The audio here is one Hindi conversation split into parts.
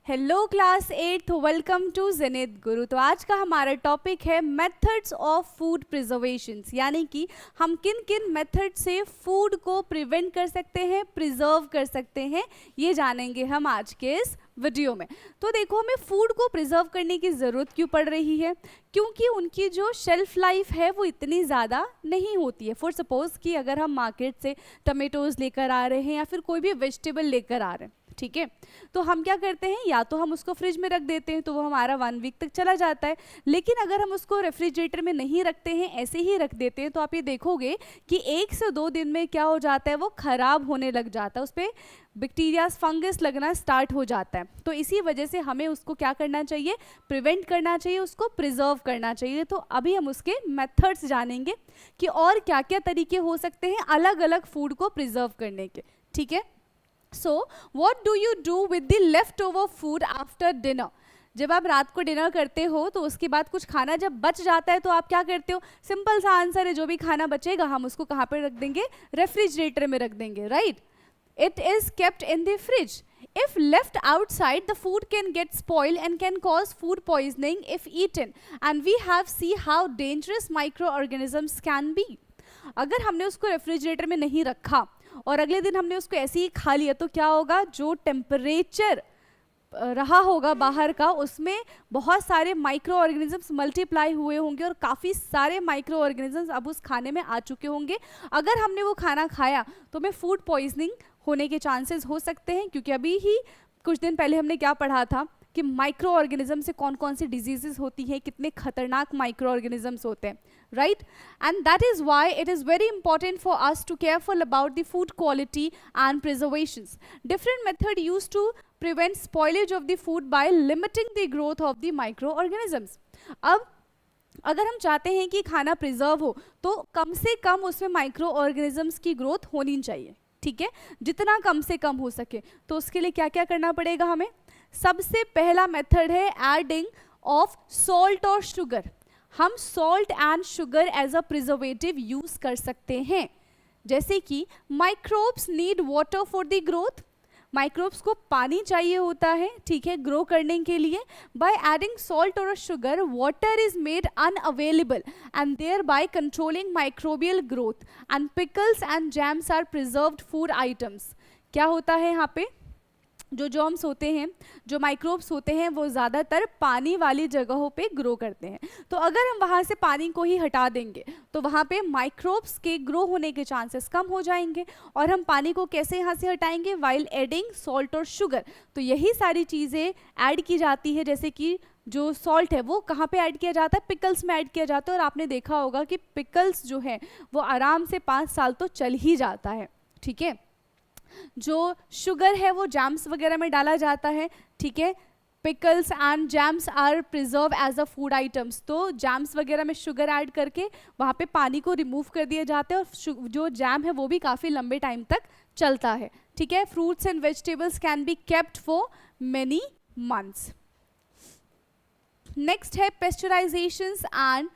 Hello class 8, welcome to Zenith Guru. तो आज का हमारा टॉपिक है मेथड्स ऑफ फूड प्रिजर्वेशन, यानी कि हम किन किन मेथड से फूड को प्रिवेंट कर सकते हैं, प्रिजर्व कर सकते हैं, ये जानेंगे हम आज के इस वीडियो में। तो देखो, हमें फूड को प्रिजर्व करने की ज़रूरत क्यों पड़ रही है? क्योंकि उनकी जो शेल्फ लाइफ है वो इतनी ज़्यादा नहीं होती है। फॉर सपोज कि अगर हम मार्केट से टमेटोज़ लेकर आ रहे हैं या फिर कोई भी वेजिटेबल लेकर आ रहे हैं, ठीक है, तो हम क्या करते हैं, या तो हम उसको फ्रिज में रख देते हैं तो वो हमारा 1 वीक तक चला जाता है। लेकिन अगर हम उसको रेफ्रिजरेटर में नहीं रखते हैं, ऐसे ही रख देते हैं, तो आप ये देखोगे कि 1 से 2 दिन में क्या हो जाता है, वो खराब होने लग जाता है, उस पर बैक्टीरिया फंगस लगना स्टार्ट हो जाता है। तो इसी वजह से हमें उसको क्या करना चाहिए, प्रिवेंट करना चाहिए, उसको प्रिजर्व करना चाहिए। तो अभी हम उसके मेथड्स जानेंगे कि और क्या क्या तरीके हो सकते हैं अलग अलग फूड को प्रिजर्व करने के, ठीक है। So what do you do with the left over food after dinner? जब आप रात को डिनर करते हो तो उसके बाद कुछ खाना जब बच जाता है तो आप क्या करते हो? सिंपल सा आंसर है, जो भी खाना बचेगा हम उसको कहाँ पर रख देंगे? रेफ्रिजरेटर में रख देंगे, right. It is kept in the fridge. If left outside, the food can get spoiled and can cause food poisoning if eaten. And we have seen how dangerous microorganisms can be. अगर हमने उसको रेफ्रिजरेटर में नहीं रखा और अगले दिन हमने उसको ऐसे ही खा लिया तो क्या होगा? जो टेम्परेचर रहा होगा बाहर का, उसमें बहुत सारे माइक्रो ऑर्गेनिजम्स मल्टीप्लाई हुए होंगे और काफ़ी सारे माइक्रो ऑर्गेनिजम्स अब उस खाने में आ चुके होंगे। अगर हमने वो खाना खाया तो हमें फूड पॉइजनिंग होने के चांसेस हो सकते हैं, क्योंकि अभी ही कुछ दिन पहले हमने क्या पढ़ा था कि माइक्रो ऑर्गेनिज्म से कौन कौन सी डिजीजेस होती हैं, कितने खतरनाक माइक्रो ऑर्गेनिजम्स होते हैं, right. And that is why it is very important for us to careful about the food quality and preservations. Different method use to prevent spoilage of the food by limiting the growth of the microorganisms. अब अगर हम चाहते हैं कि खाना प्रिजर्व हो तो कम से कम उसमें माइक्रो ऑर्गेनिजम्स की ग्रोथ होनी चाहिए, ठीक है, जितना कम से कम हो सके। तो उसके लिए क्या क्या करना पड़ेगा हमें? सबसे पहला मेथड है एडिंग ऑफ सॉल्ट और शुगर. हम salt and sugar as a preservative use कर सकते हैं, जैसे कि microbes need water for the growth. Microbes को पानी चाहिए होता है, ठीक है, ग्रो करने के लिए. बाय एडिंग सॉल्ट और sugar, water is made unavailable and thereby controlling microbial growth. And pickles and jams are preserved food items. क्या होता है यहाँ पे? जो जर्म्स होते हैं, जो माइक्रोब्स होते हैं, वो ज़्यादातर पानी वाली जगहों पे ग्रो करते हैं. तो अगर हम वहाँ से पानी को ही हटा देंगे तो वहाँ पे माइक्रोब्स के ग्रो होने के चांसेस कम हो जाएंगे. और हम पानी को कैसे यहाँ से हटाएंगे? वाइल एडिंग सॉल्ट और शुगर. तो यही सारी चीज़ें ऐड की जाती है, जैसे कि जो सॉल्ट है वो कहाँ पे ऐड किया जाता है? पिकल्स में ऐड किया जाता है. और आपने देखा होगा कि पिकल्स जो है वो आराम से 5 साल तो चल ही जाता है, ठीक है. जो शुगर है वो जैम्स वगैरह में डाला जाता है, ठीक है. Pickles and jams are preserve as a food items. तो जैम्स वगैरह में शुगर ऐड करके वहाँ पे पानी को रिमूव कर दिया जाता है और जो जैम है वो भी काफ़ी लंबे टाइम तक चलता है, ठीक है. Fruits and vegetables can be kept for many months. Next है पेस्चराइजेशंस एंड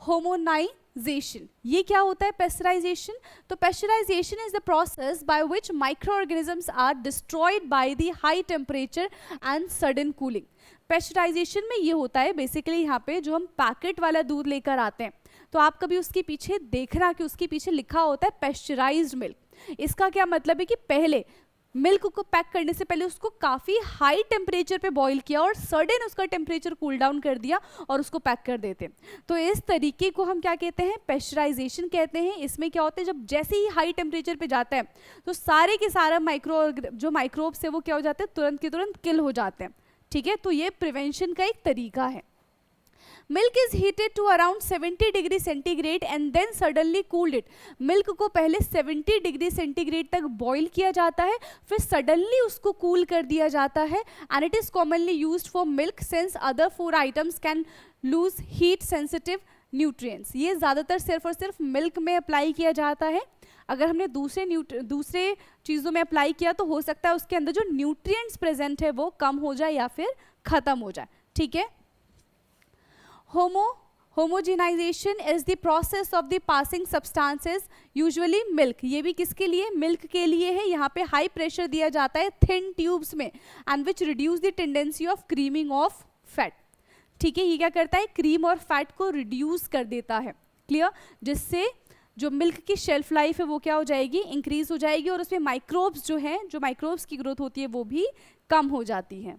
होमोनाइजेशन. ये क्या होता है पेस्चराइजेशन? तो pasteurisation is the process by which microorganisms are destroyed by the high temperature and sudden cooling. Pasteurisation में ये होता है बेसिकली, यहाँ पे जो हम पैकेट वाला दूध लेकर आते हैं तो आप कभी उसके पीछे देखना कि उसके पीछे लिखा होता है पेस्चराइज्ड मिल्क. इसका क्या मतलब है कि पहले मिल्क को पैक करने से पहले उसको काफ़ी हाई टेम्परेचर पे बॉईल किया और सडन उसका टेम्परेचर कूल डाउन कर दिया और उसको पैक कर देते. तो इस तरीके को हम क्या कहते हैं? पेस्चराइजेशन कहते हैं. इसमें क्या होता है, जब जैसे ही हाई टेम्परेचर पे जाता है तो सारे के सारा जो माइक्रोब्स है वो क्या हो जाते हैं? तुरंत के तुरंत किल हो जाते हैं, ठीक है. तो ये प्रिवेंशन का एक तरीका है. Milk is heated to around 70 degree centigrade and then suddenly cooled it. Milk को पहले 70 डिग्री सेंटीग्रेड तक बॉईल किया जाता है, फिर सडनली उसको कूल कर दिया जाता है. And it is commonly used for milk since other food items can lose heat sensitive nutrients. ये ज़्यादातर सिर्फ और सिर्फ मिल्क में अप्लाई किया जाता है. अगर हमने दूसरे चीज़ों में अप्लाई किया तो हो सकता है उसके अंदर जो न्यूट्रिएंट्स प्रेजेंट है वो कम हो जाए या फिर ख़त्म हो जाए, ठीक है. Homogenisation is the process of the passing substances usually milk, ये भी किसके लिए, मिल्क के लिए है। यहाँ पे हाई प्रेशर दिया जाता है थिन ट्यूब्स में and which reduce the tendency of creaming of fat. ठीक है, ये क्या करता है, क्रीम और फैट को रिड्यूस कर देता है। क्लियर, जिससे जो मिल्क की शेल्फ लाइफ है वो क्या हो जाएगी, इंक्रीज हो जाएगी और उसमें माइक्रोब्स जो हैं, जो माइक्रोब्स की ग्रोथ होती है वो भी कम हो जाती है।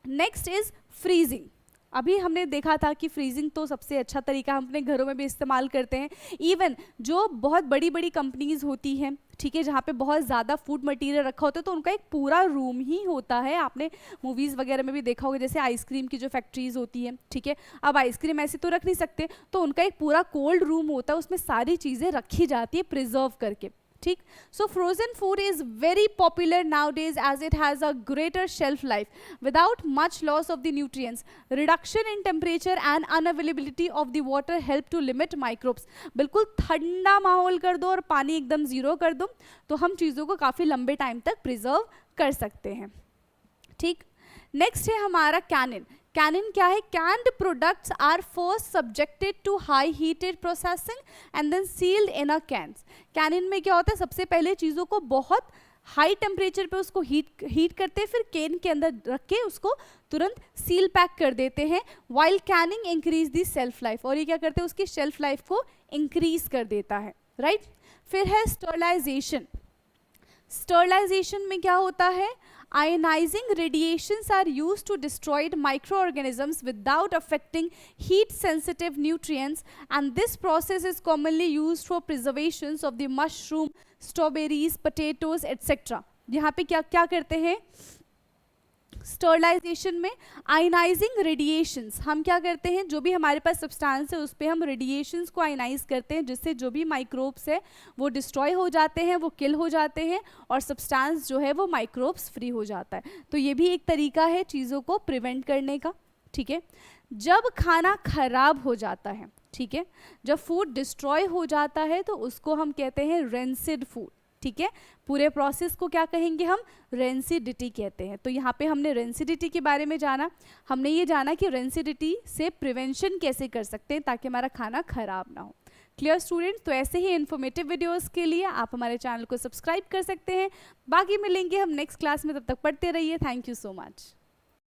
Next is freezing. अभी हमने देखा था कि फ्रीजिंग तो सबसे अच्छा तरीका हम अपने घरों में भी इस्तेमाल करते हैं। इवन जो बहुत बड़ी बड़ी कंपनीज होती हैं, ठीक है, जहाँ पे बहुत ज़्यादा फूड मटेरियल रखा होता है तो उनका एक पूरा रूम ही होता है। आपने मूवीज़ वगैरह में भी देखा होगा, जैसे आइसक्रीम की जो फैक्ट्रीज होती है, ठीक है, अब आइसक्रीम ऐसे तो रख नहीं सकते तो उनका एक पूरा कोल्ड रूम होता है, उसमें सारी चीज़ें रखी जाती है प्रिजर्व करके। ठीक, so frozen food is very popular nowadays as it has a greater shelf life without much loss of the nutrients. Reduction in temperature and unavailability of the water help to limit microbes. बिल्कुल ठंडा माहौल कर दो और पानी एकदम ज़ीरो कर दो तो हम चीज़ों को काफ़ी लंबे टाइम तक प्रिजर्व कर सकते हैं। ठीक, नेक्स्ट है हमारा कैनिन। कैनिन क्या है, canned products are first subjected to high heated processing and then sealed in a cans. Canning में क्या होता है, सबसे पहले चीज़ों को बहुत हाई टेम्परेचर पे उसको हीट करते हैं, फिर कैन के अंदर रख के उसको तुरंत सील पैक कर देते हैं। While Canning increase the self life, और ये क्या करते हैं, उसकी शेल्फ लाइफ को इंक्रीज कर देता है। राइट, फिर है स्टरलाइजेशन। स्टरलाइजेशन में क्या होता है, ionizing radiations are used to destroy microorganisms without affecting heat sensitive nutrients, and this process is commonly used for preservations of the mushroom, strawberries, potatoes etc. यहाँ पे क्या क्या करते हैं, स्टरलाइजेशन में आयनाइजिंग रेडिएशंस, हम क्या करते हैं, जो भी हमारे पास सब्सटेंस है उस पर हम रेडिएशंस को आयनाइज करते हैं, जिससे जो भी माइक्रोब्स है वो डिस्ट्रॉय हो जाते हैं, वो किल हो जाते हैं और सब्सटेंस जो है वो माइक्रोब्स फ्री हो जाता है। तो ये भी एक तरीका है चीज़ों को प्रिवेंट करने का। ठीक है, जब खाना खराब हो जाता है, ठीक है, जब फूड डिस्ट्रॉय हो जाता है तो उसको हम कहते हैं रेंसिड फूड। ठीक है, पूरे प्रोसेस को क्या कहेंगे हम, रेंसिडिटी कहते हैं। तो यहाँ पे हमने रेंसिडिटी के बारे में जाना, हमने ये जाना कि रेंसिडिटी से प्रिवेंशन कैसे कर सकते हैं ताकि हमारा खाना खराब ना हो। क्लियर स्टूडेंट्स, तो ऐसे ही इन्फॉर्मेटिव वीडियोस के लिए आप हमारे चैनल को सब्सक्राइब कर सकते हैं। बाकी मिलेंगे हम नेक्स्ट क्लास में, तब तक पढ़ते रहिए। Thank you so much.